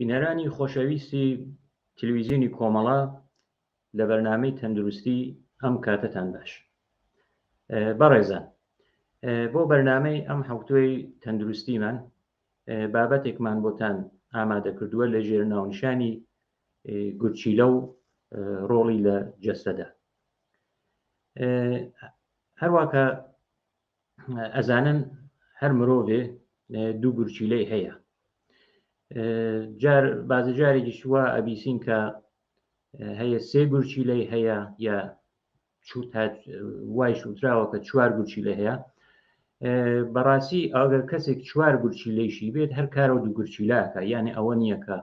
بینەرانی خۆشەویستی تلویزیۆنی کۆمەڵە لە بەرنامەی تەندروستی ئەم کاتتان باش. بەڕێزان، بۆ بەرنامەی ئەم هەفتووەی تەندروستیمان بابەتێکمان بۆتان ئامادە کردووە لە ژێر ناونیشانی گورچیلە و ڕۆڵی لە جەستەدا. هەروەکە ئەزانن هەر مرۆڤێ دوو گورچیلەی هەیە. بازی جارێکی شووە ئەبیسین کە هەیە سێ گورچیلەی هەیە یا وای شوتراوە کە چوار گورچیلە هەیە. بەڕاستی ئەگەر کەسێک چوار گورچیلەیشی بێت هەر کارە دوو گورچیلەکە، یعنی ئەوە نییە کە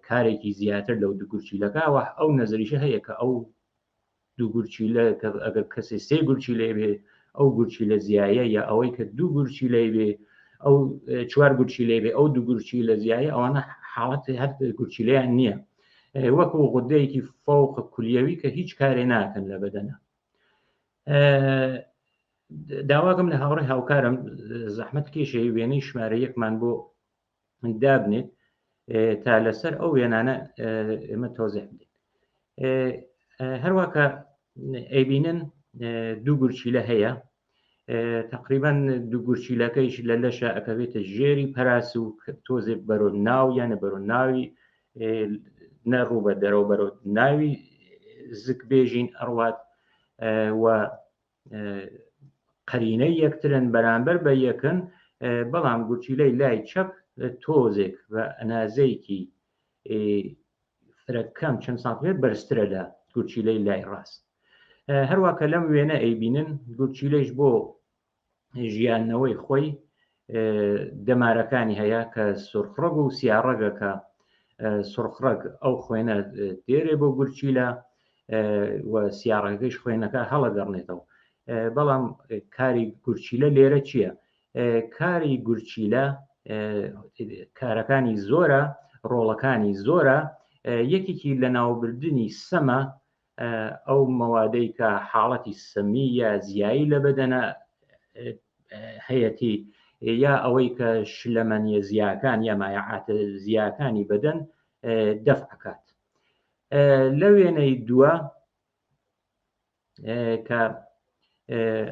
کارێکی زیاتر لەو دوو گورچیلەکەوە. ئەو نەزریشە هەیە کە ئەو دوو گورچیلە ئەگەر کەسێ سێ گورچیلە بێ ئەو گورچیلە زیایە، یا ئەوەی کە دوو گورچیلەی بێ ئەو چوار گورچیلەی بێ ئەو دوو گورچیلە زیایە، ئەوانە حاڵەت هەر گورچیلەیان نییە، وەکو غودەیەکی فەوق کولیەوی کە هیچ کارێ ناکەن لە بەدەنە. داواکەم لە هاوڕێی هاوکارم زەحمەت کێشەی وێنەی ژمارە یەکمان بۆ دابنێت تا لەسەر ئەو وێنانە ئێمە تۆزیح بدەین. هەروەکە ئەیبینن دوو گورچیلە هەیە، تقریبان دوو گورچیلەکەیش لە لەشە ئەکەوێتە ژێری پەراس و تۆزێ بەرۆ ناو، یانە بەرۆ ناوی نەڕوو بە دەرەوە بەرۆ ناوی زک بێژین ئەڕوات و قەرینەی یەکترن، بەرامبەر بە یەکن، بەڵام گورچیلەی لای چەپ تۆزێک بە ئەنازەیەکی فرەکەم چەند سانتیمتر بەرزترە لە گورچیلەی لای ڕاست. هەروەکە لەم وێنە ئەیبینن گورچیلەیش بۆ ژیانەوەی خۆی دەمارەکانی هەیە کە سرخڕەگ و سیاڕەگە، کە سرخڕەگ ئەو خوێنە دێرێ بۆ گورچیلە و سیاڕەکەیش خوێنەکە هەڵەگەڕنێتەوە. بەڵام کاری گورچیلە لێرە چییە؟ کاری گورچیلە کارەکانی زۆرە، ڕۆڵەکانی زۆرە. یەکێکی لە ناوبردننی سەمە ئەو مەوادەی کە حاڵەتی سەمی یا زیایی لە بەدەنە هەیەی، یا ئەوەی کە شلەمەنیە زیاکان یا مایعاتە زیاکانی بەدەن دەفعکات. لە وێنەی دووە کە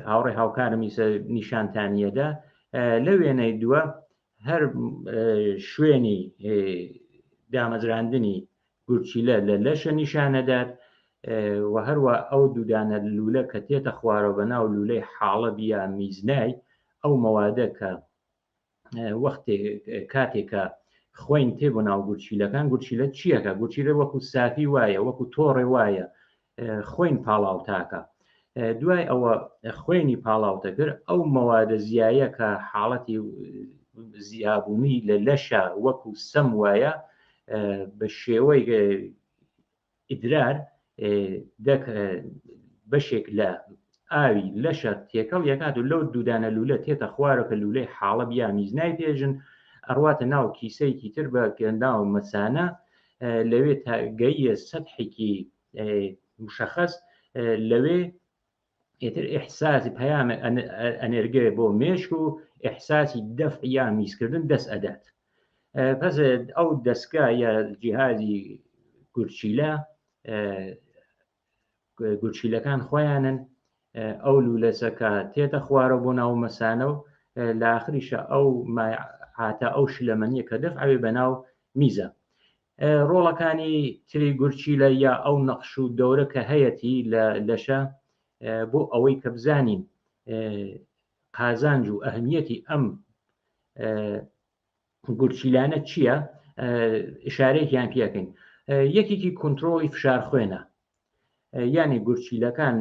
هاوڕێ هاوکارمی نیشانتانیەدا، لە وێنەی دووە هەر شوێنی دامەزراندنی گورچیلە لە لەشە نیشانەدات و هەروە ئەو دوودانە لولە کە تێتە خوارەوە بە ناو لولەی حاڵەب یا میزنای، ئەو مەوادە کە کاتێکە خوێن تێبوو ناو گورچیلەکان، گورچیلە چیەکە؟ گورچیلە وەکو سافی وایە، وەکو تۆڕێ وایە خوێن پاڵاو تاکە. دوای ئەوە خوێنی پاڵاوتە کرد، ئەو مەوادە زیایە کە حاڵەتی زیابوونی لە لەشە وەکو سەم وایە، بە شێوەی ئیدرار بەشێک لە ئاوی لەشە تێکەڵ یەکات و لەو دوودانە لولە تێتە خوارەکە لولەی حاڵەب یا میزنای پێژن، ئەڕواتە ناو کیسەیەکی تر بە ناو مەسانە، لەوێ تا گەیە سەتحێکی مشەخەص، لەوێ ئێتر ئیحساسی پەیامە ئەنێرگێ بۆ مێشک و ئیحساسی دەفع یا میزکردن دەست ئەدات. پس ئەو دەستگا یا جیهازی گورچیلە، گورچیلەکان خۆیانن ئەو لولەسەکە تێتە خوارە بۆ ناو مەسانە و لە ئاخریشە ئەو هاتە ئەو شلەمەنیە کە دەفعەوێ بە ناو میزە. ڕۆڵەکانی تری گورچیلە یا ئەو نەقش و دەورە کە هەیەی لە لەشە، بۆ ئەوەی کە بزانین قازانج و ئەهمیەتی ئەم گورچیلانە چییە، ئشارەیەکیان پێکەین. یەکێکی کۆنتترۆڵی فشار خوێنە، یعنی گورچیلەکان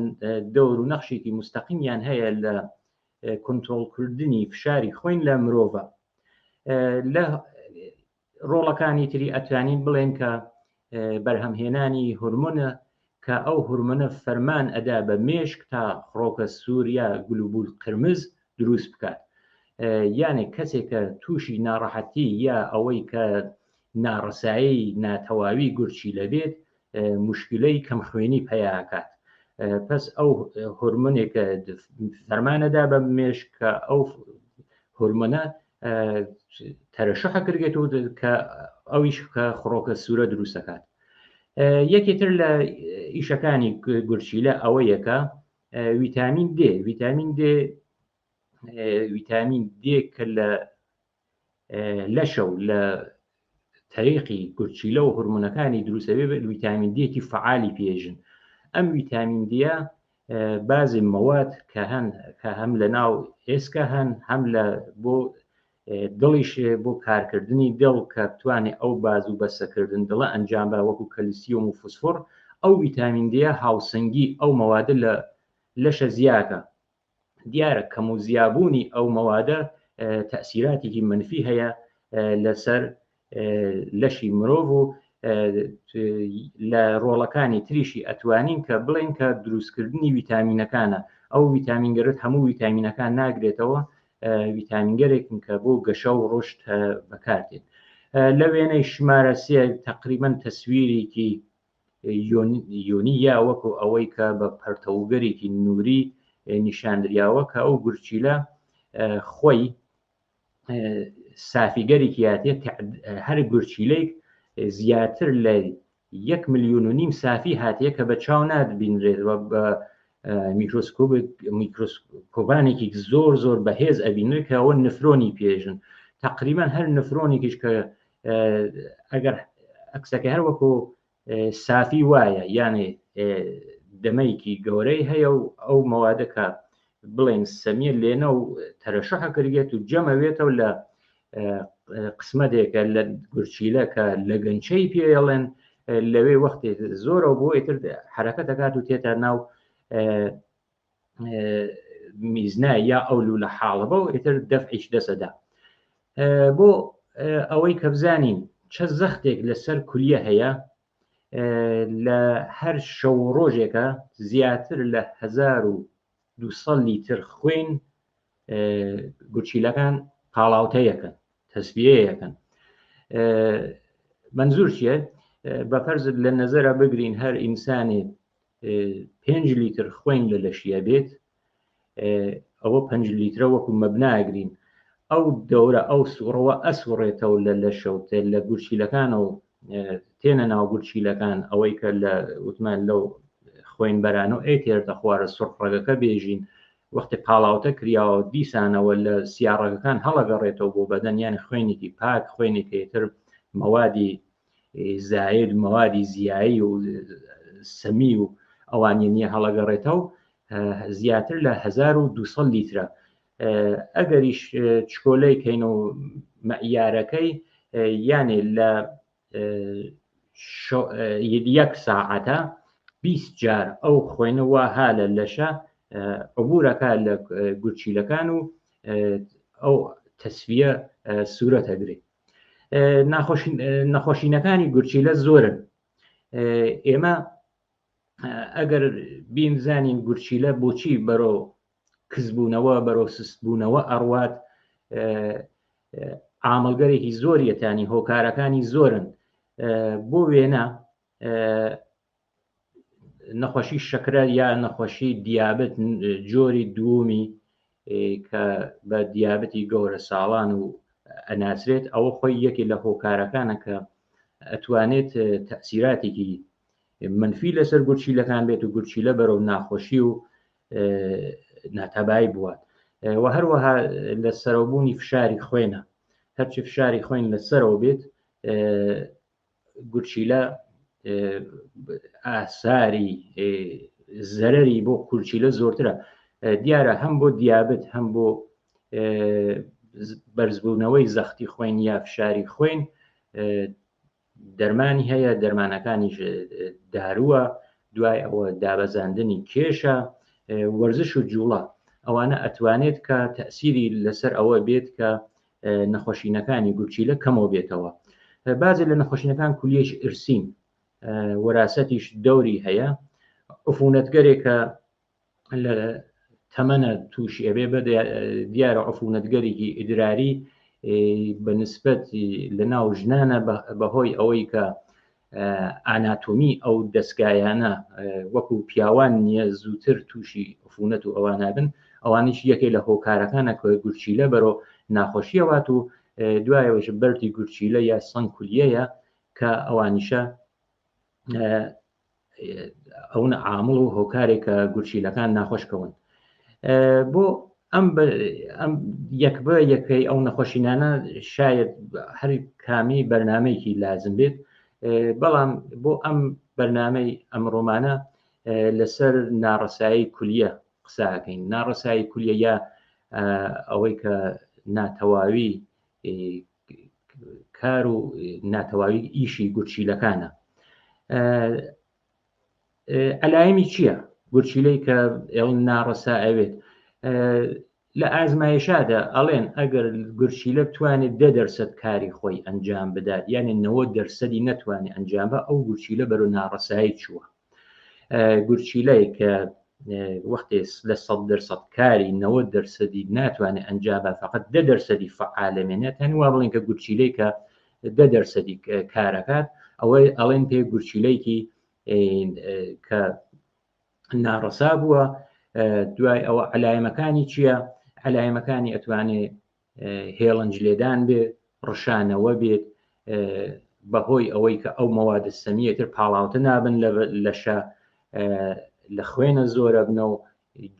دەور و نەخشێکی مستەقیمیان هەیە لە کۆنتترۆڵکردنی فشاری خوێن لە مرۆڤە. لە ڕۆڵەکانی تری ئەتوانین بڵێن کە بەرهەمهێنانی هورمۆنە کە ئەو هورمۆنە فەرمان ئەدا بە مێشک تا خڕۆکە سوور یا گلوبول قرمز دروست بکات. یانێ کەسێکە تووشی ناڕەحەتی یا ئەوەی کە ناڕەسایی ناتەواوی گورچیلە بێت، مشکلەی کەم خوێنی پەیاکات. پس ئەو هورمۆنێکە فەرمانەدا بە مێشک کە ئەو هورمۆنە تەرەشەحە کردێت و کە ئەویش کە خڕۆکە سوورە دروستەکات. یەکێتر لە ئیشەکانی گورچیلە ئەوە یەکە ویتامین D. ویتامین D کە لە لەشە و لە تەریقی گورچیلە و هورمونەکانی دروستەبێ ویتامین Dێکی فعالی پێژن. ئەم ویتامین دیە بازی مەواد کە هەم لە ناو ئێسکە هەم لە بۆ دڵیش بۆ کارکردنی دڵ کە بتوانێت ئەو باز و بەسەکردن دڵە ئەنجام بە وەکو کەلسیۆم و فوسفۆر. ئەو ویتامین دیە هاوسەنگی ئەو مەوادە لە لەشە زیاکە. دیارە کەم و زیابوونی ئەو مەوادە تەسیراتێکی منفی هەیە لەسەر لەشی مرۆڤ و لە ڕۆڵەکانی تریشی ئەتوانین کە بڵێن کە دروستکردنی ویتامینەکانە. ئەو ویتامینگەرت هەموو ویتامینەکان ناگرێتەوە، ویتامینگەرێکن کە بۆ گەشە و ڕۆشت بەکارتێت. لە وێنەی ژمارە 3 تقریبەن تەسویرێکی یۆنی یا وەکو ئەوەی کە بە پەرتەوگەرێکی نووری نیشاندراوە کە ئەو گورچیلە خۆی سافیگەرێکی هاتێت. هەر گورچیلەیەک زیاتر لە 1.5 ملیۆن سافی هاتیە کە بە چاو نادبینرێت و بە میکرۆسکۆپانێکی زۆر بەهێز ئەبینێت کە ئەوە نفرۆنی پێژن. تقریبا هەر نفرۆنێکیش کە ئەگەر ئەکسەکە هەر وەکو سافی وایە یانێ دەمەیەکی گەورەی هەیە و ئەو مەوادەکە بڵێن سەمیە لێنە و تەرەشەحە کردێت و جەمەوێتەوە لە قسمەتێکە لە گورچیلە کە لە گەنچەی پێڵێن لەوێ وەختێک زۆرە بۆ ئیتر حرەکەت دەکات و تێتە ناو میزنای یا ئەولو لە حاڵەبە و ئیتر دەفعیش دەسەدا. بۆ ئەوەی کە بزانین چە زەختێک لەسەر کولیە هەیە لە هەر شەو ڕۆژێکە زیاتر لە 1200 لیتر خوێن گورچیلەکان قاڵاوتەیەکەن تەسبیەیەکەن. منزور چیە؟ بەفەرزت لە نەزەرە بگرین هەر ئینسانێ 5 لیتر خوێن لە لەشیە بێت، ئەوە 5 لیترە وەکو مەبناگرین ئەو دەورە ئەو سوڕەوە ئەسوڕێتەوە لە لەشەوتە لە گورچیلەکان و تێنە ناو گورچیلەکان ئەوەی کە لە وتمان لەو خوێن بەرانە و ئێتێردە خوارە سوڕ ڕەگەکە بێژین وەختی قاڵاوتە کریاوە دیسانەوە لە سیاڕەکەکان هەڵەگەڕێتەوە بۆ بەدەن یان خوێنێکی پاک خوێنێکتر موادی زاید موادی زیایی و سەمی و ئەوانە نیە هەڵەگەڕێتەوە زیاتر لە 1200 لیترە. ئەگەریش چکۆلەی کەین و مەعیارەکەی یانێ لە 1 ساعەتە 20 جار ئەو خوێنەوە ها لە لەشە عبورەکە لە گورچیلەکان و ئەو تەسویە سوورەت هەگرێت. نەخۆشینەکانی گورچیلە زۆرن. ئێمە ئەگەر بینزانین گورچیلە بۆچی بەرەو کزبوونەوە بەرەو سستبوونەوە ئەڕوات، ئامەڵگەرێکی زۆریەتانی هۆکارەکانی زۆرن. بۆ وێنە نەخۆشی شەکرە یا نەخۆشی دیابەت جۆری دووەمی کە بە دیابەتی گەورە ساڵان و ئەناسرێت، ئەوە خۆی یەکێک لە هۆکارەکانە کە ئەتوانێت تەسیراتێکی منفی لەسەر گورچیلەکان بێت و گورچیلە بەرەو ناخۆشی و ناتەبایی بوات. و هەروەها لە سەرەوبوونی فشاری خوێنە، هەرچی فشاری خوێن لەسەرەوە بێت گورچیلە ئاساری زەرەری بۆ گورچیلە زۆرترە. دیارە هەم بۆ دیابەت هەم بۆ بەرزبوونەوەی زەختی خوێن یا فشاری خوێن دەرمانی هەیە، دەرمانەکانیش دارووە، دوای ئەوە دابەزاندنی کێشە، وەرزش و جوڵە. ئەوانە ئەتوانێت کە تەسیری لەسەر ئەوە بێت کە نەخۆشینەکانی گورچیلە کەمەوە بێتەوە. بعضی لە نەخۆشینەکان کولیەش ئرسین، وەراسەتیش دەوری هەیە. عفونەتگەرێکە لە تەمەنە تووشی ئەبێ بە دیارە عفونەتگەرێکی ئیدراری بەنسبەت لە ناو ژنانە بەهۆی ئەوەی کە ئاناتۆمی ئەو دەستگایانە وەکو پیاوان نییە زووتر تووشی عفونەت و ئەوانە بن. ئەوانیش یەکێک لە هۆکارەکانە کە گورچیلە بەرەو ناخۆشیەوات و دوایەوەش بەردی گورچیلە یا سەنگ کولیەیە کە ئەوانیشە ئەو عامڵ و هۆکارێکە گورچیلەکان ناخۆشکەون. بۆ ئەم یەک بە یەکەی ئەو نەخۆشینانە شاید هەر کامی بەرنامەیەکی لازم بێت، بەڵام بۆ ئەم بەرنامەی ئەمڕۆمانە لەسەر ناڕەسایی کولیە قساکەین. ناڕەسایی کولیە یا ئەوەی کە ناتەواوی کار و ناتەواوی ئیشی گورچیلەکانە. ئەلایمی چییە؟ گورچیلەی کە ئێوە ناڕەسا ئەوێت لە ئازمایشادا ئەڵێن ئەگەر گورچیلە بتوانێت 10% کاری خۆی ئەنجام بدات، یعنی 90% نەتوانێت ئەنجام بە، ئەو گورچیلە بەرەو ناڕەسایی چووە. گورچیلەی کە وەختێ لە 100% کاری 90% ناتوانێت ئەنجام بە، فقط 10% فعالەمێنێت، هەنوا بڵێن کە گورچیلەی کە 10% کارەکات ئەوەی ئەڵێن پێ گورچیلەیەکی کە ناڕەسا بووە. دوای ئەوە علایمەکانی چییە؟ علایمەکانی ئەتوانێت هێڵنج لێدان بێت، ڕشانەوە بێت، بەهۆی ئەوەی کە ئەو مەوادە سەمیەتر پاڵاوتە نابن لەشە، لە خوێنە زۆرە بنە و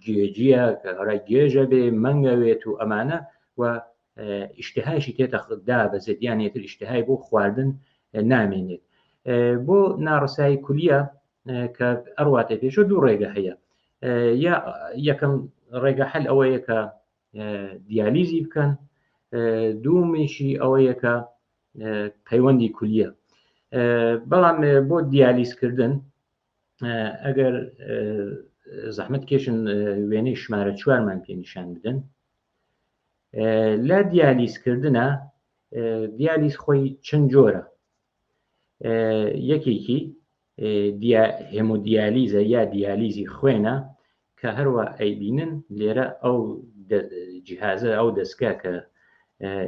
گێجیە کەڕای گێژە بێ مەنگەوێت و ئەمانە و ئیشتیهاشی تێتە دابەزێت، یانێتر ئیشتیهای بۆ خواردن نامێنێت. بۆ ناڕەسایی کولیە کە ئەڕواتە پێشە دوو ڕێگە هەیە. یا یەکەم ڕێگە حل ئەوەیە کە دیالیزی بکەن، دوومیشی ئەوەیە کە پەیوەندی کولیە. بەڵام بۆ دیالیزکردن ئەگەر زەحمەت کێشن وێنەی ژمارە 4مان پێ نیشان بدەن. لە دیالیزکردنە دیالیز خۆی چەند جۆرە. یەکێکی هێمودیالیزە یا دیالیزی خوێنە کە هەروە ئەیبینن لێرە ئەو جیهازە ئەو دەستگا کە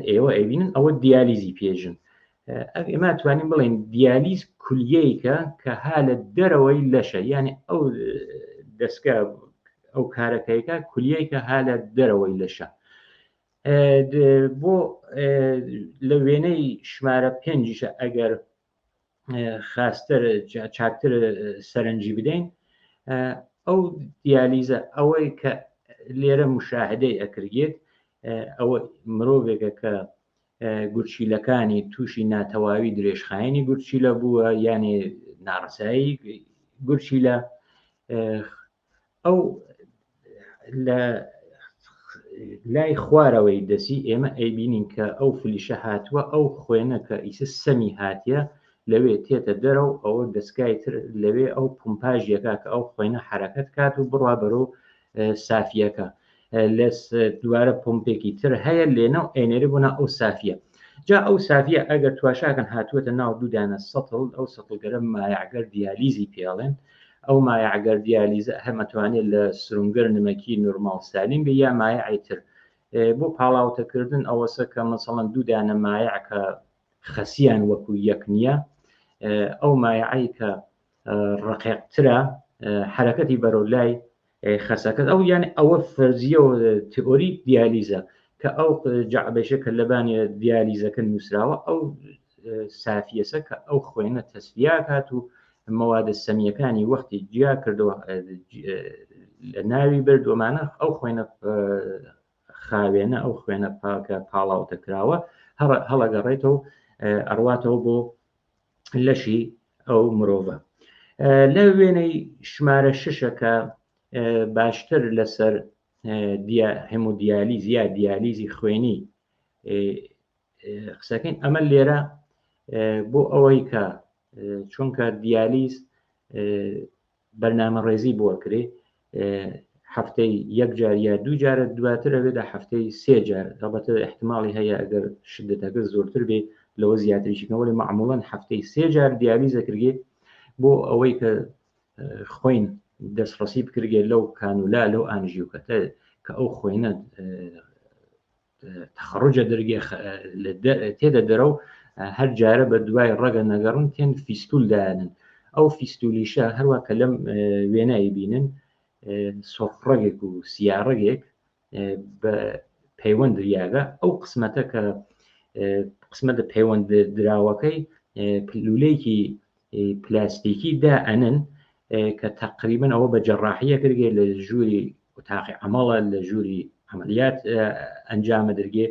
ئێوە ئەیبینن ئەوە دیالیزی پێژن. ئێمە توانین بڵێن دیالیز کولیەیەکە کە ها لە دەرەوەی لەشە، یعنی ئەو دەستگا ئەو کارەکەیەکە کولیەیەکە ها لە دەرەوەی لەشە. بۆ لە وێنەی ژمارە 5 ئەگەر خاستر چاکتر سەرنجی بدەین، ئەو دیالیزە ئەوەی کە لێرە مشاهدەی ئەکرێت، ئەوە مرۆڤێکە کە گورچیلەکانی تووشی ناتەواوی درێژخایەنی گورچیلە بووە، یانێ ناڕەسایی گورچیلە، ئەو لە لای خوارەوەی دەسی ئێمە ئەیبینین کە ئەو فلیشە هاتووە، ئەو خوێنە کە ئیسە سەمی هاتیە لەوێ تێتە دەرە و ئەوە دەستگای تر لەوێ ئەو پمپاژیەکە کە ئەو خوێنە حرەکەت کات و بڕوا بەرەو سافیەکە. لە دوارە پمپێکی تر هەیە لێنە و ئەینێری بوونا ئەو سافیە. جا ئەو سافیە ئەگەر تواشاکەن هاتووەتە ناو دوودانە سەتڵ، ئەو سەتڵگەرە مایعگەر دیالیزی پێڵێن. ئەو مایعگەر دیالیزە هەمەتوانێت لە سرونگەر نمەکی نورماڵ سالیم بێ یا مایعی تر. بۆ پاڵاوتەکردن ئەوەسە کە مەسەڵەن دوودانە مایع کە خەسیان وەکو یەک نییە، ئەو مایعی کە ڕقیقترە حرەکەتی بەرەو لای خەسەکەت، ئەو یعنی ئەوە فەرزیە و تئۆری دیالیزە کە ئەو جعبەشە کە لەبانی دیالیزەکە نووسراوە، ئەو سافیەسە کە ئەو خوێنە تەسفیا کات و مەوادە سەمیەکانی وەختی جیا کردەوە لە ناوی بردومانە ئەو خوێنە خاوێنە ئەو خوێنە پاکە پاڵاوتە کراوە هەڵەگەڕێتەوە ئەڕواتەوە بۆ لەشی ئەو مرۆڤە. لە وێنەی ژمارە 6ەکە باشتر لەسەر هێمودیالیز یا دیالیزی خوێنی قسەکەین. ئەمە لێرە بۆ ئەوەی کە چونکە دیالیز بەرنامە ڕێزی بۆکرێ، هەفتەی 1 جار یا 2 جارە دواتر ئەوێدا هەفتەی 3 جار، ڕەبەتە احتماڵی هەیە ئەگەر شدەتەکە زۆرتر بێ لەوە زیاتریشکەوە لە معموڵەن هەفتەی 3 جار دیالیزەکرێت بۆ ئەوەی کە خوێن دەستڕەسی بکرێت لەو کانولا لەو ئانژیوکەتە کە ئەو خوێنە تەخەڕوجە دەرگێ تێدە دەرە و هەر جارە بە دوای ڕەگە نەگەڕن تێن فیستول دایانن. ئەو فیستولیشە هەروە کە لەم وێنایی بینن سۆفڕەگێک و سیارڕگێک بە پەیوەند دریاگە ئەو قسمەتە کە قسمەتە پەیوەند دراوەکەی لولەیەکی پلاستیکی دائەنن کە تقریبا ئەوە بە جەڕاحیە کردگێ لە ژووری وتاقی عمەڵە لە ژووری عملیات ئەنجامە دەرگێ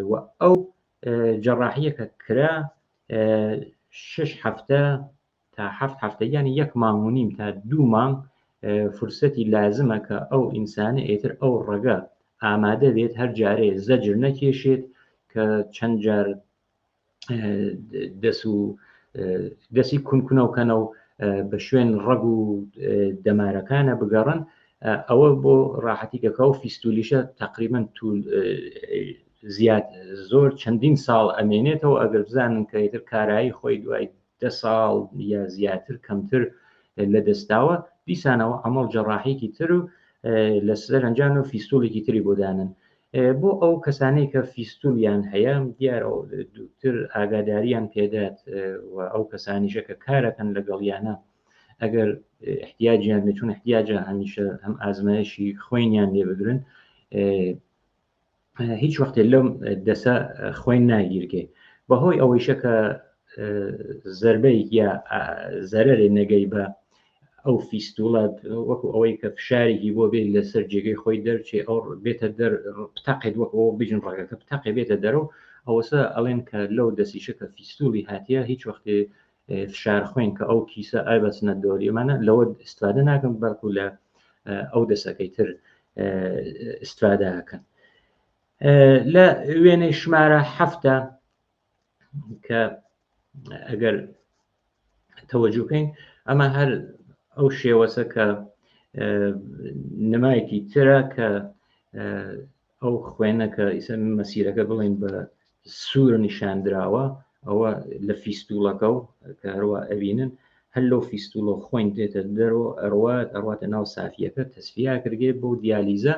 و ئەو جەڕاحیە کە کرا 6 هەفتە تا 7 هەفتە یانی 1 مانگ و نیم تا 2 مانگ فرسەتی لازمە کە ئەو ئینسانە ئێتر ئەو ڕەگە ئامادە بێت هەر جارێ زەجر نەکێشێت کە چەند جار دەسی کونکونەوکەنە و بە شوێن ڕەگ و دەمارەکانە بگەڕن ئەوە بۆ ڕاحەتیکەکە و فیستولیشە تقریبا زیاد زۆر چەندین ساڵ ئەمێنێتەوە ئەگەر بزانن کە ئیتر کارایی خۆی دوای 10 ساڵ یا زیاتر کەمتر لە دەستاوە دیسانەوە ئەمەڵ جەڕاحیکی تر و لە سەرنجام و فیستولێکی تری بۆدانن بۆ ئەو کەسانەی کە فیستولیان هەیە دیارەوە دووتر ئاگاداریان پێدات و ئەو کەسانیشە کە کارەکەن لەگەڵیانە ئەگەر احتیاجیان بچون احتیاجە هەمیشە هەم ئازمایشی خوێنیان لێ بگرن هیچ وەختێ لەم دەسە خوێن ناگیرکێ بەهۆی ئەوەیشە کە زەربەی یا زەرەرێ نەگەی بە ئەو فیستوڵە وەکو ئەوەی کە فشارێکی بۆ بێت لەسەر جێگەی خۆی دەرچێ ئەو بێتە دەر پتەقێت وەکەوە بژن ڕێگەکە پتەقێ بێتە دەرەوە ئەوەسە ئەڵێن کە لەو دەسیشە کە فیستولی هاتیە هیچ وەختێ فشار خوێن کە ئەو کیسە ئایبەچنە دۆریەمانە لەوە استفادە ناکەم بەڵکو لە ئەو دەسەکەی تر استفادەکەن لە وێنەی ژمارە 7 کە ئەگەر تەوەجو بکەین ئەمە هەر ئەو شێوەسە کە نمایەکی ترە کە ئەو خوێنە کە ئیسە مەسیرەکە بڵین بە سوور نیشاندراوە ئەوە لە فیستوڵەکە و کە هەروە ئەبینن هەر لەو فیستوڵە خوێن دێتە دەرەوە ئەڕواتە ناو سافیەکە تەسفیا کردێ بۆ دیالیزە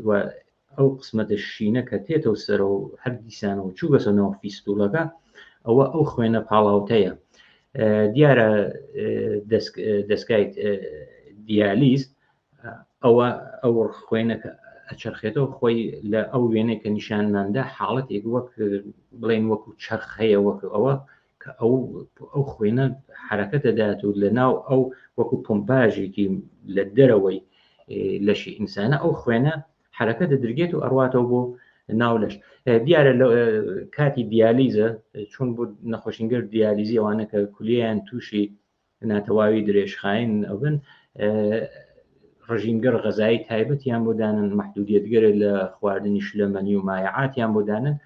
و ئەو قسمەتە شینە کە تێتەوە سەرەوە هەر دیسانەوە چوو بەسە ناو فیستوڵەکە ئەوە ئەو خوێنە پاڵاوتەیە دیارە دەستگای دیالیز ئەوە ئەو خوێنەکە ئەچرخێتەوە خۆی لە ئەو وێنەی کە نیشانماندا حاڵەتێک وەک بڵێن وەکو چرخ هەیە وەکو ئەوە کە ئەو خوێنە حرەکەتە دات و لە ناو ئەو وەکو پۆمپاژێکی لە دەرەوەی لەشی ئینسانە ئەو خوێنە حرەکەتە دەرگێت و ئەڕواتەوە بۆ ناو لەش دیارە کاتی دیالیزە چون بۆ نەخۆشینگەر دیالیزی ئەوانە کە کولیان تووشی ناتەواوی درێژخاین ئەوبن ڕژیمگەر غەزایی تایبەتیان بۆ دانن محدودیتگەرە لە خواردنی شلەمەنی و مایعاتیان بۆ دانن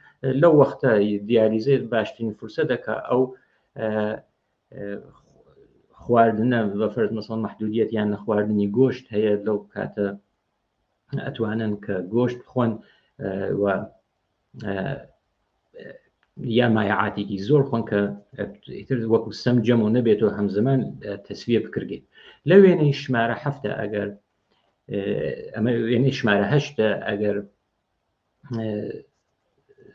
لەو وەختە دیالیزێت باشترین فرسە دەکە ئەو خواردنە بەفرد مەسەڵ محدودیتیان لە خواردنی گۆشت هەیە لەو کاتە ئەتوانن کە گۆشت بخۆن و یا مایعاتێکی زۆر خۆن کە ئیتر وەکو سەم جەم و نەبێتەوە هەمزەمان تەسویە بکرێت لە وێنەی ژمارە 7 ئەگەر ئەمە وێنەی ژمارە 8 ئەگەر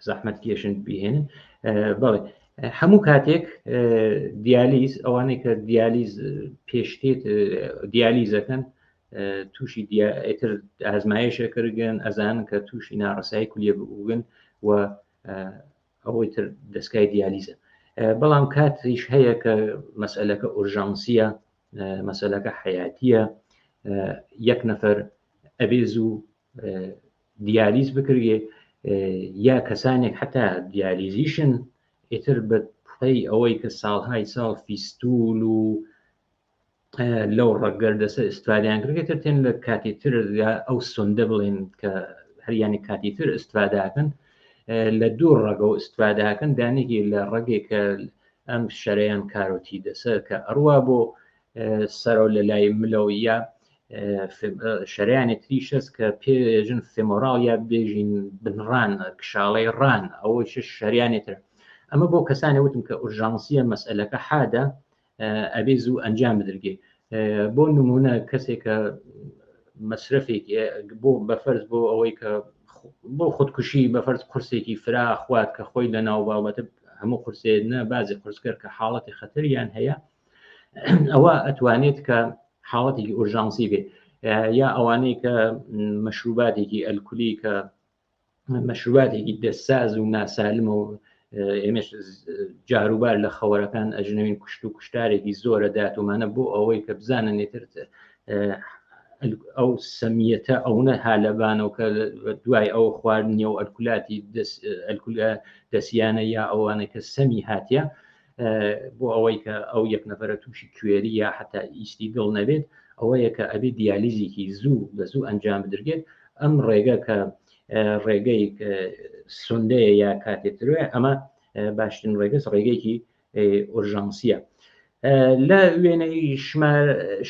زەحمەت کێشن بهێنن بەڵێ هەموو کاتێک دیالیز ئەوانەی کە دیالیز پێشتێت دیالیزەکەن تووشی ئیتر ئازمایشە کردگەن ئەزانن کە تووشی ناڕەسایی کولیە بگن و ئەوەی تر دەستگای دیالیزە بەڵام کاتیش هەیە کە مەسئلەکە ئورژانسیە مەسئلەکە حیاتیە یەک نەفەر ئەبێز و دیالیز بکرێ یا کەسانێک حتا دیالیزیشن ئیتر بە پڵەی ئەوەی کە ساڵهای ساڵ فیستول و لەو ڕەگەردەسە ئیسفادەیان کردێتتر تێن لە کاتی تر ئەو سندە بڵێن کە هەریانی کاتی تر ئیسفادەکەن لە دوو ڕەگە و ئیسفادەکەن دانێکی لە ڕێگێکە ئەم شەرەیان کارۆتی دەسەر کە ئەڕوا بۆ سەرۆ لە لای ملەوە یا شەریانی تری شەست کە پێژن فێمۆراڵ یا بێژین بنڕان کشاڵەی ڕان ئەوەی شەریانێتر ئەمە بۆ کەسانی وتم کە ئورژانسیە مەسئلەکە حادە ئەبێ زوو ئەنجام بدرگێ بۆ نمونە کەسێک کە مەصرفێک بۆ بەفەرز بۆ ئەوەی کە بۆ خودکوشی بەفەرز قورسێکی فرا خوات کە خۆی لە ناو باوەتە هەموو قورسێنە بازی قورسکەر کە حاڵەتی خەتریان هەیە ئەوە ئەتوانێت کە حاڵەتێکی ئورژانسی بێ یا ئەوانەی کە مەشروباتێکی ئەلکولی کە مەشروباتێکی دەستساز و ناسالم و ئێمەش جاروبار لە خەوەرەکان ئەژنەوین کوشت و کوشتارێکی زۆرە داتومانە بۆ ئەوەی کە بزانن نێتر ئەو سەمیەتە ئەوە هالەبانەوە کە دوای ئەو خواردنیە و ئەلکولاتی دەسیانە یا ئەوانە کە سەمی هاتیە بۆ ئەوەی کە ئەو یەک نەفەرە تووشی کوێری یا حتا ئیستی دڵ نەبێت ئەوەیە کە ئەبێ دیالیزێکی زوو بە زوو ئەنجام بدرێت ئەم ڕێگە کە ڕێگەی سوندەیە یا کاتێترێ ئەمە باشترین ڕێگەس ڕێگەیەکی ئۆرژانسیە لە وێنەی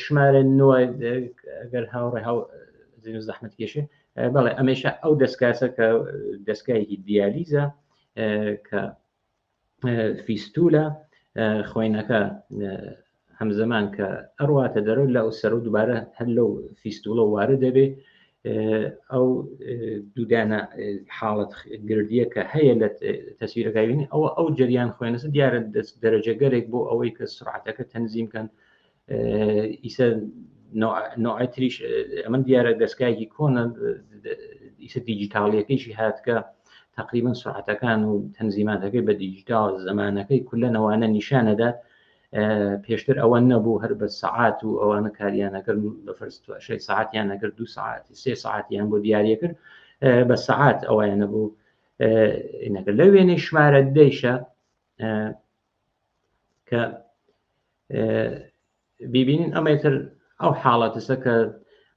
شمارە نوە ئەگەر هاوڕێ زەحمەت کێشێ بەڵێ ئەمێشە ئەو دەستکاسە کە دەستگایەکی دیالیزە کە فیستولە خوێنەکە هەمزەمان کە ئەڕواتە دەرەوە لە سەر و دووبارە هەر لەو فیستولە وارە دەبێ ئەو دوودانە حاڵەت گردیە کە هەیە لە تەسویرەکەبینی ئەو جریان خوێنەسە دیارە دەرەجەگەرێک بۆ ئەوەی کە سرعەتەکە تەنزیمکەن ئیسە نوعی تریش ئەمە دیارە دەستگایەکی کۆنە ئیسە دیجیتاڵیەکەیشی هاتکە تقریبا سرعەتەکان و تەنزیماتەکەی بە دیجیتال زمانەکەی کولەنەوانە نیشانەدا پێشتر ئەوە نەبوو هەر بە سەعات و ئەوانە کاریانەکرد بە فەرستواشەی ساعتیان نەکرد 2 ساعت 3 ساعتیان بۆ دیاریە کرد بە سەعات ئەویان نەبوو نەکرد لە وێنەی شمارە دەیشە کە بیبینین ئەمەتر ئەو حاڵەتەسە کە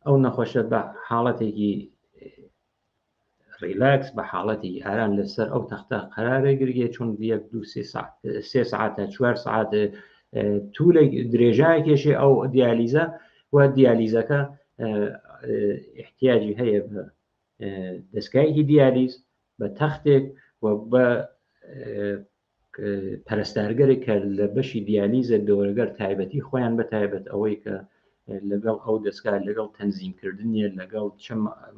ئەو نەخۆشە بە حاڵەتێکی ریلاکس بە حاڵەتی ئارام لەسەر ئەو تەختە قەرارە گرگێ چون 2-3 ساعت 4 ساعت توولە درێژای کێشێ ئەو دیالیزە و دیالیزەکە احتیاجی هەیە بە دەستگایەکی دیالیز بە تەختێک و بە پەرستارگەرێک کە لە بەشی دیالیزە دەوەرەگەر تایبەتی خۆیان بە تایبەت ئەوەی کە لەگەڵ ئەو دەستگا لەگەڵ تەنزیمکردنیە لەگەڵ چ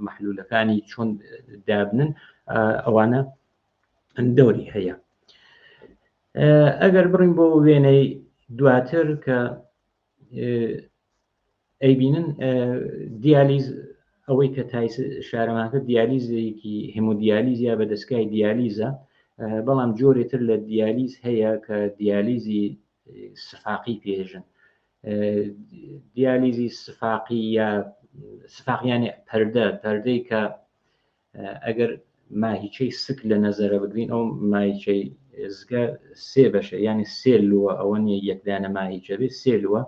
مەحلولەکانی چۆن دابنن ئەوانە دەوری هەیە. ئەگەر بڕین بۆ وێنەی دواتر کە ئەیبینن دیالیز ئەوەی کە تایس شارەماکە دیالیزێکی هێمودیالیز یا بە دەستگای دیالیزە بەڵام جۆرێتر لە دیالیز هەیە کە دیالیزی سفاقی پێژن دیالیزی سفاقی یا سفاقیانی پەردەی کە ئەگەر ماهیچەی سک لە نەزەرە بگرین ئەو ماهیچەی زگە سێ بەشە ینی سێلووە ئەوە نیە یەکدانە ماهیچە بێت سێلووە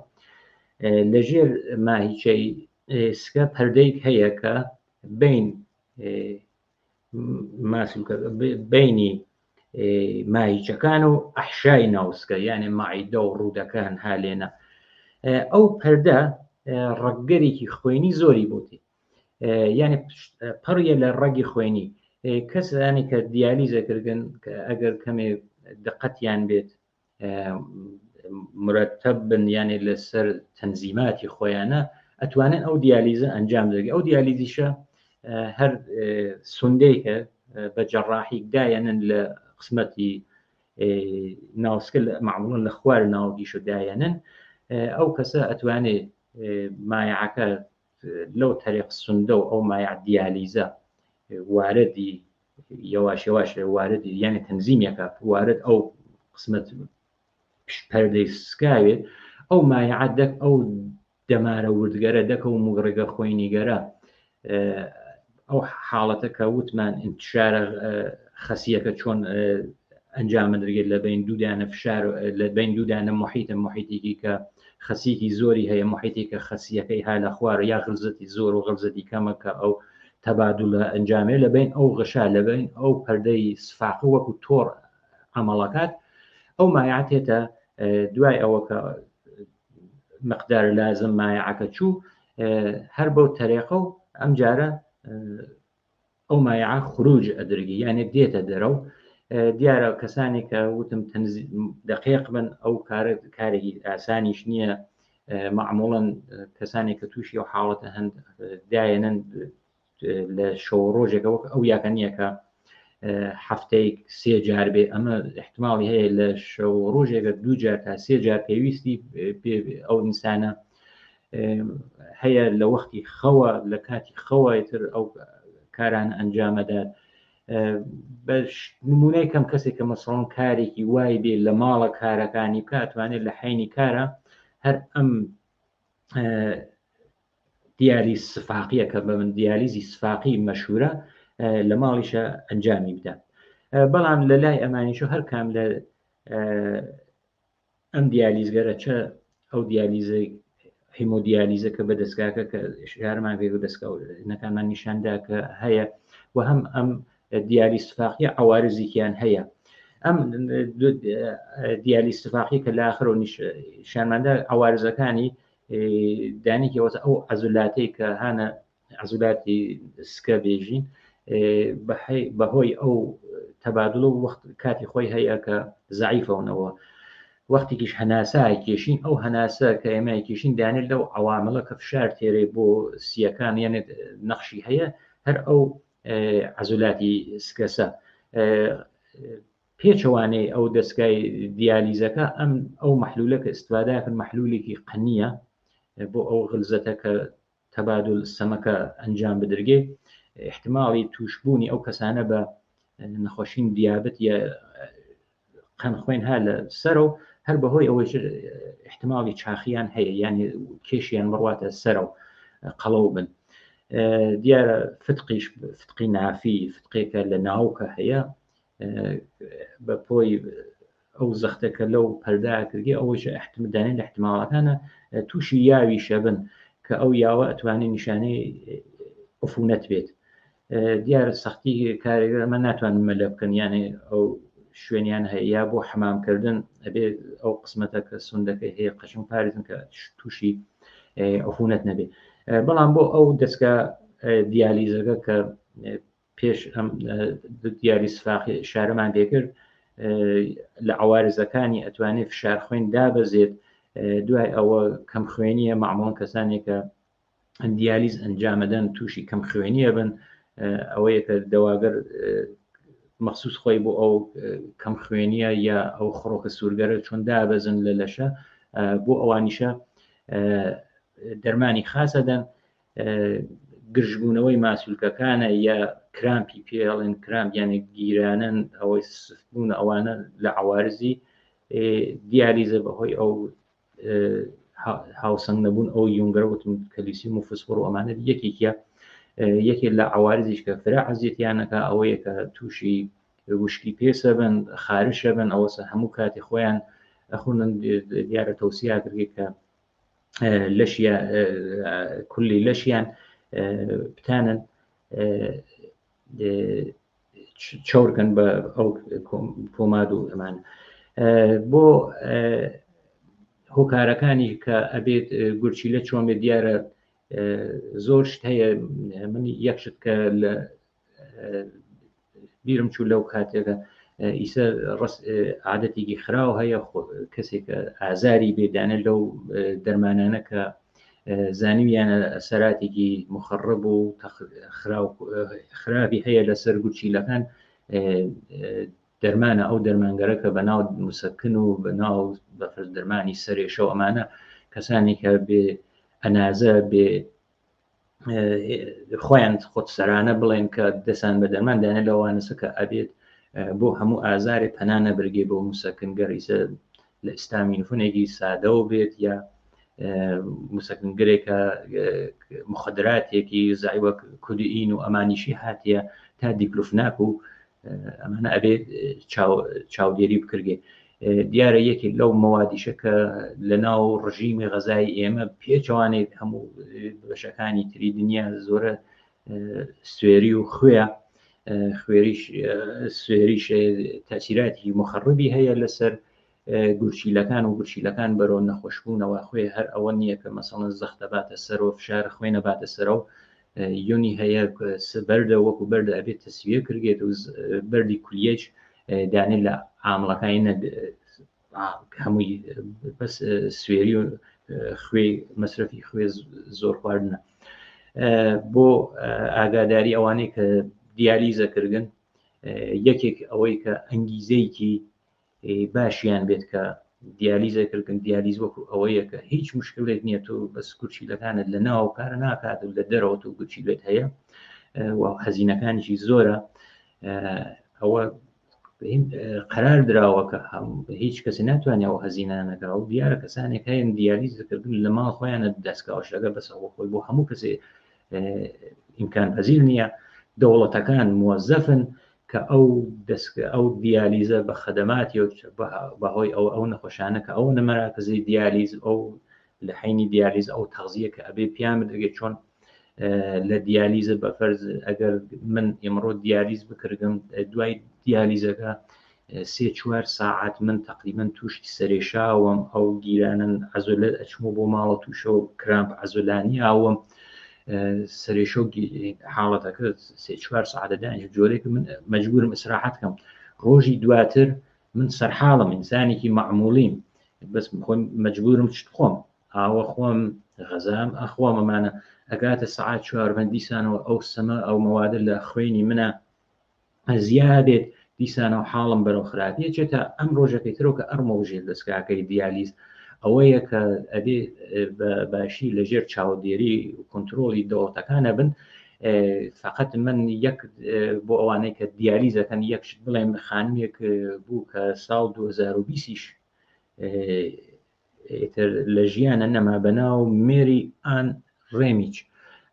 لەژێر ماهیچەی سکە پەردەیەک هەیە کە بین بینی ماهیچەکان و ئەحشای ناوسکە یعنی ماعیدە و ڕوودەکان هالێنە ئەو پەردە ڕەگەرێکی خوێنی زۆری بوتی یعنی پڕیە لە ڕەگی خوێنی کەسانی کە دیالیزەکردن ئەگەر کەمێ دقەتیان بێت مرتب بن یعنی لەسەر تەنزیماتی خۆیانە ئەتوانن ئەو دیالیزە ئەنجام دەگە ئەو دیالیزیشە هەر سوندەیەکە بە جەڕاحی دایەنن لە قسمەتی ناوسکە معموڵن لە خوار ناوگیش و دایەنن ئەو کەسە ئەتوانێت مایعەکە لەو تەریق سوندە و ئەو مایع دیالیزە واردی یەواش یەواش واردی یعنی تەنزیمێکە وارد ئەو قسمەت پەردەی سکاوێت ئەو مایعە دەک ئەو دەمارە وردگەرە دەکە و مگڕێگە خوێنیگەرە ئەو حاڵەتە کە وتمان انتشارە خەسیەکە چۆن ئەنجام بدرێت لە بین دوودانە فشار لە بین دوودانە محیتێکی کە خەسیەکی زۆری هەیە محیتی کە خەسیەکەی ها لە خوار یا غلزەتی زۆر و غلزەتی کەمەکە ئەو تەبادولە ئەنجامێ لە بین ئەو غەشا لە بین ئەو پەردەی سفاق وەکو تۆڕ عمەڵەکات ئەو مایعاتێتە دوای ئەوە کە مقدار لازم مایعەکە چوو هەر بەو تەریقە و ئەم جارە ئەو مایعە خروج ئەدرگی یعنی دێتە دەرەوە دیارە کەسانی کە وتم دقیق بن ئەو کارێکی ئاسانیش نییە معموڵن کەسانی کە تووشی ئەو حاڵەتە هەند دایەنن لە شەو ڕۆژێکەوە ئەو یاکە نییە کە هەفتەیەک 3 جار بێ ئەمە احتماڵی هەیە لە شەو ڕۆژێکە 2 جار تا 3 جار پێویستی ئەو ئینسانە هەیە لە وەختی خەوە لە کاتی خەوەتر ئەو کاران ئەنجامەدات. بە نمونەی کەم کەسێک کە مەسەڵەن کارێکی وای بێ لە ماڵە کارەکانی بکاتوانێت لە حینی کارە هەر ئەم دیالی سفاقیە کە بە من دیالیزی سفاقی مەشهورە لە ماڵیشە ئەنجامی بدات. بەڵام لە لای ئەمانیشە هەر کام لە ئەم دیالیزگەرە چە ئەو دیالیزەی هیمۆدیالیزە کە بە دەستگاکە کە شارمان پێ دەستکەوتەکانمان نیشاندا کە هەیە و هەم ئەم دیالی سفاقیە عوارزێکیان هەیە. ئەم دیالی سفاقی کە لاخر و نیشانماندا عوارزەکانی دانیکەوەتە ئەو عەزولاتی کە هانە عەزولاتی سکە بێژین بەهۆی ئەو تەبادڵ و وەخت کاتی خۆی هەیە کە زەعیفەونەوە وەختێکیش هەناسا کێشین ئەو هەناسە کە ئێمە کێشین دانێت لەو عوامڵە کە فشار تێرێ بۆ سیەکان یانێت نەخشی هەیە هەر ئەو عەزولاتی سکەسە پێچەوانەی ئەو دەستگای دیالیزەکە ئەو مەحلولە کە ئستفادەکەن مەحلولێکی قەنیە بۆ ئەو غلزەتە کە تەبادل سەمەکە ئەنجام بدرگێ احتماڵی توشبوونی ئەو کەسانە بە نەخۆشین دیابەت یا قەن خوێن ها لە سەر و هەر بەهۆی ئەوەی احتماڵی چاخیان هەیە یعنی کێشیان بڕواتە سەر و قەڵەو بن. دیارە فتقی نافی فتقێکە لە ناوکە هەیە بە پۆی ئەو زەختەکە لەو پەردا کردی ئەوەش احتمالدانێت لە احتماڵەکانە تووشی یاوی شەبن کە ئەو یاوە ئەتوانێت نیشانەی عفونەت بێت. دیارە سەختی کارێگەمە ناتوانن مەلە بکەن یانێ ئەو شوێنیان هەیە یا بۆ حەمامکردن ئەبێ ئەو قسمەتە کە سوندەکەی هەیە قەشنگ پارێزن کە تووشی عفونەت نەبێت. بەڵام بۆ ئەو دەستگا دیالیزەکە کە پێش ئەم دیاری سفاقی شارەمان پێکرد لە عوارزەکانی ئەتوانێت فشار خوێن دابەزێت دوای ئەوە کەم خوێنیە معموڵن کەسانێک کە دیالیز ئەنجامەدەن تووشی کەم خوێنیە بن ئەوەیە کە دەواگەر مەخصوص خۆی بۆ ئەو کەم خوێنیە یا ئەو خڕۆکە سوورگەرە چۆن دابەزن لە لەشە بۆ ئەوانیشە دەرمانی خاصەدەن گرژبوونەوەی ماسوولکەکانە یا کرامپی پێڵێن کرامپ یانێ گیرانن ئەوەی سفتبوون ئەوانە لە عوارزی دیالیزە بەهۆی ئەو هاوسنگ نەبوون ئەو یونگەرەوتم کەلیسیم و فسفۆر و ئەمانە یەکێ لە عوارزیش کە فرا عەزیەتیانەکە ئەوەیە کە تووشی وشکی پێسە بن خارشە بن ئەوەسە هەموو کاتی خۆیان ئەخونن دیارە تەوسیا کردی کە لەشیە کولی لەشیان بتانن چاورکەن بە ئەو پۆماد و ئەمان بۆ هۆکارەکانی کە ئەبێت گورچی لە چۆن بێت دیارە زۆر شت هەیە من یەکشت کە لە بیرم چوو لەو کاتێکە ئیسە عادەتێکی خراو هەیە کەسێک ئازاری بێدانە لەو دەرمانانە کە زانیویانە ئەسەراتێکی مخڕب و خراپی هەیە لەسەر گورچیلەکان دەرمانە ئەو دەرمانگەرە کە بەناو موسەکن و بەناو بەفرز دەرمانی سەرێشە و ئەمانە کەسانی کە بێ ئەنازە بێ خۆیان خۆت سەرانە بڵێن کە دەسان بە دەرمان دانە لەوانەسە کە ئەبێت بۆ هەموو ئازارێ پەنانە بەرگێ بۆ موسەکنگەریسە لە ئیسلامی نفونێکی سادەوە بێت یا موسەکنگرێکە مخدراتێکی زایوە کودئین و ئەمانیشی هاتیە تا دیکلوفناک و ئەمانە ئەبێت چاودێری بکرگێ. دیارە یەکی لەو مەوادیشە کە لە ناو ڕژیمی غەزای ئێمە پێچوانێت هەموو بەشەکانی تری دنیا زۆرە سوێری و سوێریش تاثیراتی مخڕبی هەیە لەسەر گورچیلەکان و گورچیلەکان بەرەو نەخۆشبوونەوە خۆی هەر ئەوە نییە کە مەسەڵەن زەختە باتە سەر و فشار خوێنە باتە سەرە و یۆنی هەیە بەردە وەکو بەردە ئەبێت تەسویە کردێت و بەردی کولیەج دانێت لە عامڵەکانی هەمووی بەس سوێری و خوێ مەصرفی خوێ زۆر خواردنە. بۆ ئاگاداری ئەوانەی کە دیالیزەکردن یەکێک ئەوەی کە ئەنگیزەیەکی باشیان بێت کە دیالیزەکردن دیالیز وەکو ئەوەیە کە هیچ مشکلێک نییە تۆ بەس گورچیلەکانت لە ناو کار ناکات و لە دەرەوە تۆ گورچیلێت هەیە و هەزینەکانیشی زۆرە ئەوە قرار دراوە کە هیچ کەسی ناتوانێت ئەو هەزینانەکە و دیارە کەسانێک هەیەن دیالیزەکردن لە ماڵ خۆیانە دەستکەوشەکە بەسەوە خۆی بۆ هەموو کەسێ ئیمکان پەزیر نییە دەوڵەتەکان موەزەفن کە ئەو دیالیزە بە خەدەماتی بەهۆی ئەو نەخۆشانە کە ئەو نەمەراکزی دیالیز ئەو لە حینی دیالیز ئەو تەغزیە کە ئەبێ پیان بدەگێت چۆن لە دیالیزە بە فەرز ئەگەر من ئێمڕۆ دیالیز بکردم دوای دیالیزەکە 3-4 ساعت من تقریبا تووشی سەرێشاوم ئەو گیرانن عەزۆلەت ئەچمە بۆ ماڵە تووشە و کرامپ عەزۆلانی ئاوم سەرێشە و حاڵەتەکە 3-4 ساعتەدانش جۆرێک من مەجبورم ئیسراحەت کەم ڕۆژی دواتر من سەرحاڵم ئینسانێکی مەعموڵیم بەس خۆم مەجبورم شت خۆم ئاوە خۆم غەزام ئەخۆم ئەمانە ئەگاتە سەعات 4 دیسانەوە ئەو سەمە ئەو مەوادە لە خوێنی منە زیادێت دیسانەوە حاڵم بەرەو خراپیە چێتە ئەم ڕۆژەکەی ترەوە کە ئەرمەوژێت دەستگاکەی دیالیز ئەوەیە کە ئەبێ باشی لەژێر چاودێری و کۆنتترۆلی دەوڵەتەکانە بن فقط من یەک بۆ ئەوانەی کە دیالیزەکەن یەکشت بڵێم خانمێک بوو کە ساڵ 2020ش لە ژیانە نەما بەناو مێری ئان ڕێمیچ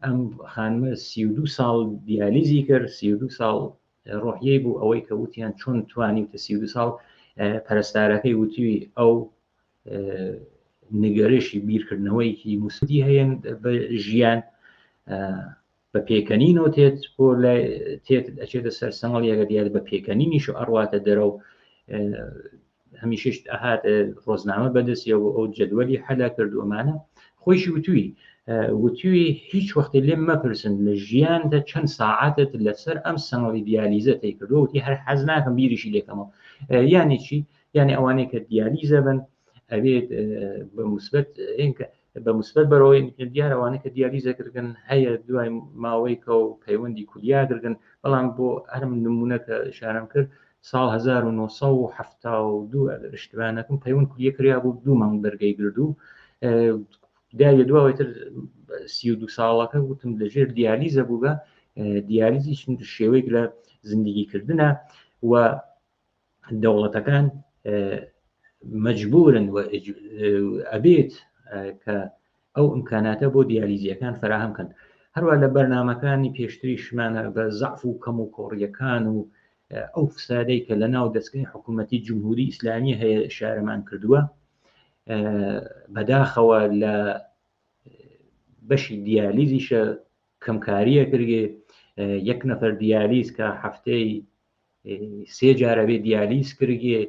ئەم خانمە 32 ساڵ دیالیزی کرد 32 ساڵ ڕۆحیەی بوو ئەوەی کە وتیان چۆن توانی وتە 32 ساڵ پەرستارەکەی وتوی ئەو نگەرشی بیرکردنەوەیکی موسدی هەیەن بە ژیان بە پێکەنینەوە تێت بۆ تێت ئەچێتە سەر سەنگڵیەکە دیار بە پێکەنینیش و ئەڕواتە دەرەو هەمیشەش ئەهات ڕۆزنامە بەدەستیەوە ئەو جەدوەلی حەلا کردووەمانە خۆیشی وتوی هیچ وەختی لێم مەپرسن لە ژیاندا چەند ساعتت لەسەر ئەم سەنگڵی دیالیزە تێی کردووە وتی هەر حەز ناکەم بیریشی لێکەمەوە یانی چی یانی ئەوانەی کە دیالیزە بن ئەبێت بە موسبەت بەرەوەی دیارەوانەی کە دیالیزەکردن هەیە دوای ماوەی کە و پەیوەندی کولیاگرن بەڵام بۆ هەرم نمونونەکە شارم کرد ساڵ 1972 اشتبانەکەم پەیوەند کولیە کریا بوو 2 مانگ بەرگەی گردو دایە دوایتر 32 ساڵەکە وتم لەژێر دیالیزە بوو بە دیالیزی شێوەیەک لە زندگیکردنە و دەوڵەتەکان مەجبورن و ئەبێت کە ئەو ئیمکاناتە بۆ دیالیزیەکان فراهەمکەن هەروە لە بەرنامەکانی پێشتریشمانە بە زەعف و کەم و کۆڕیەکان و ئەو فسادەی کە لە ناو دەستگای حکوومەتی جمهوری ئیسلامی هەیە شارەمان کردووە بەداخەوە لە بەشی دیالیزیشە کەمکاریە کردێ یەک نەفەر دیالیز کە هەفتەی 3 جارە بێ دیالیز کردێ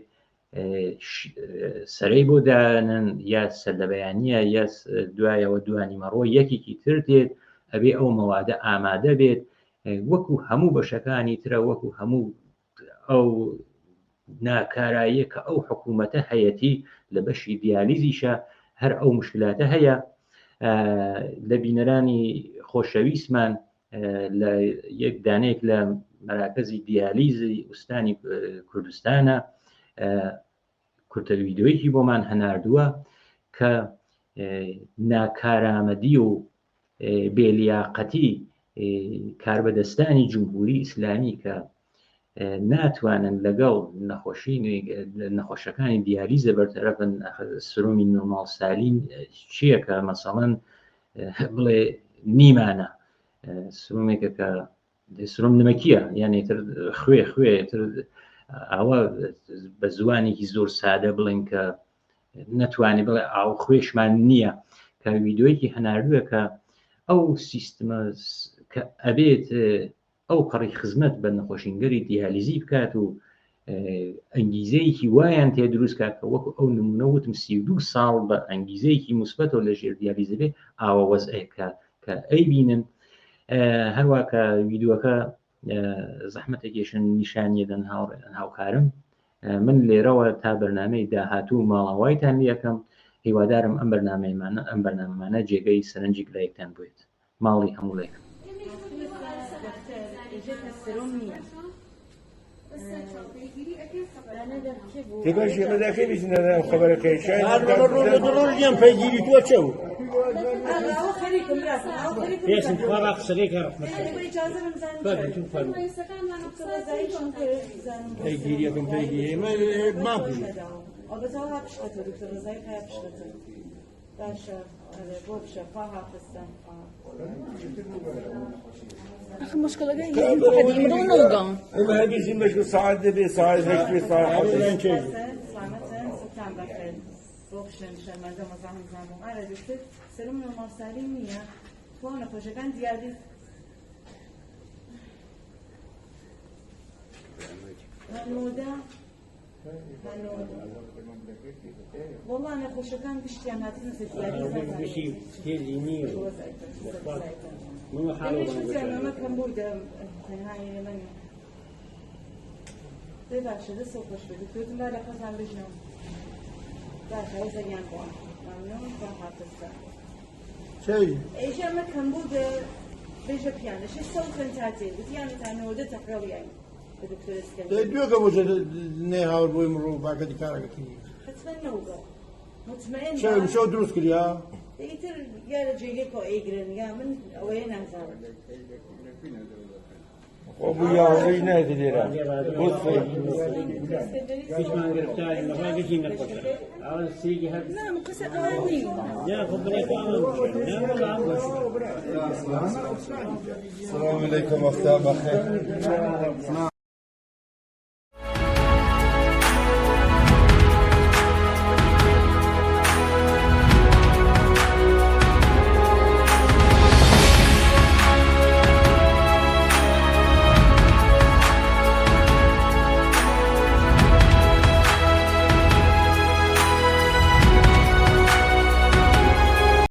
سەرەی بۆ دانن یا سەردەبەیانیە یا دوایەوە دوانیمەڕۆ یەکێکی تر دێت ئەبێ ئەو مەوادە ئامادە بێت وەکو هەموو بەشەکانی ترە وەکو هەموو ئەو ناکاراییە کە ئەو حکوومەتە هەیەتی لە بەشی دیالیزیشە هەر ئەو مشکلاتە هەیە لە بینەرانی خۆشەویستمان لە یەک دانەیەک لە مەراکەزی دیالیزی ئوستانی کوردستانە کورتە ویدۆیەکی بۆمان هەناردووە کە ناکارامەدی و بێلیاقەتی کاربەدەستانی جمهوری ئیسلامی کە ناتوانن لەگەڵ نەخۆشەکانی دیالیزە بەرتەرەفن سرومی نۆرمال سالین چییە کە مەسەڵەن بڵێ نیمانە سرومێکە کە سروم نمەکیە یعنی تر خوێ تر ئەوە بە زوانێکی زۆر سادە بڵێن کە نەتوانێت بڵێ ئاو خوێشمان نییە کە ویدۆیەکی هەناردووە کە ئەو سیستمە کە ئەبێت ئەو قەڕی خزمەت بە نەخۆشینگەری دیالیزی بکات و ئەنگیزەیەکی وایان تێ دروستکە کە وەکو ئەو نمونە وتم 32 ساڵ بە ئەنگیزەیەکی موسبەتەوە لە ژێر دیالیزە بێ ئاوە وەزعەیە کە ئەی بینن هەروە کە ویددیوەکە زەحمەتێکیشن نیشانیەدەن هاوکارم من لێرەوە تا بەرنامەی داهاتوو ماڵاوایتان لەکەم هیوادارم ئەم بەرنامەمانە جێگەی سەرنجی لایەکتان بێت ماڵی هەموو لایەک تبغى شيء ما داخل إيش ندام خبرك إيش؟ أنا مرة جنب فيجي توشوا. أنا خليكم راسا. إيش أنت فرق سريك رحمة. فرق شو فرق؟ فيجي يكون فيجي ما في. بس هو هابشته دكتور زايد هابشته. باشا بوبشة فاها فستان أخي مشكلة جاية قديم دون نلقى. ما هذي شيء مش صاعد بصاعد هيك بصاعد. سلام بخير. بوبشن شرمنده مزاحم زمان. آره دکتر سرم نماساری میه. تو آن خوشگان دیاری. هنودا. والله أنا خوشگان بشتیم هاتون سفیاری. بشی تیزینی. مو حاله. شو زمان ما كان بوده هاي من. ده شده سوق شده. تو ما لقى زمان بجنم. ده هاي زمان قام. ممنون فحافظة. شيء. إيش ما كان بوده بيجا بيانو. شو سوق انتاتي. بيانو تانو ده تقرأ يعني. بدكتور اسكندر. تدوق أبو جد نهار بوي مرو بعد كارك كذي. أتمنى وقع. مطمئن. شو دروس كلها؟ يتر يا رجيلك وإيجرن يا من وين أنزل. أبو يا وين هذي ديرا؟ بص فيش ما نقدر ما فاقي شيء نقدر. أول سيجي هذا. نعم قصة أماني. يا خبرني كمان. السلام عليكم أختي بخير.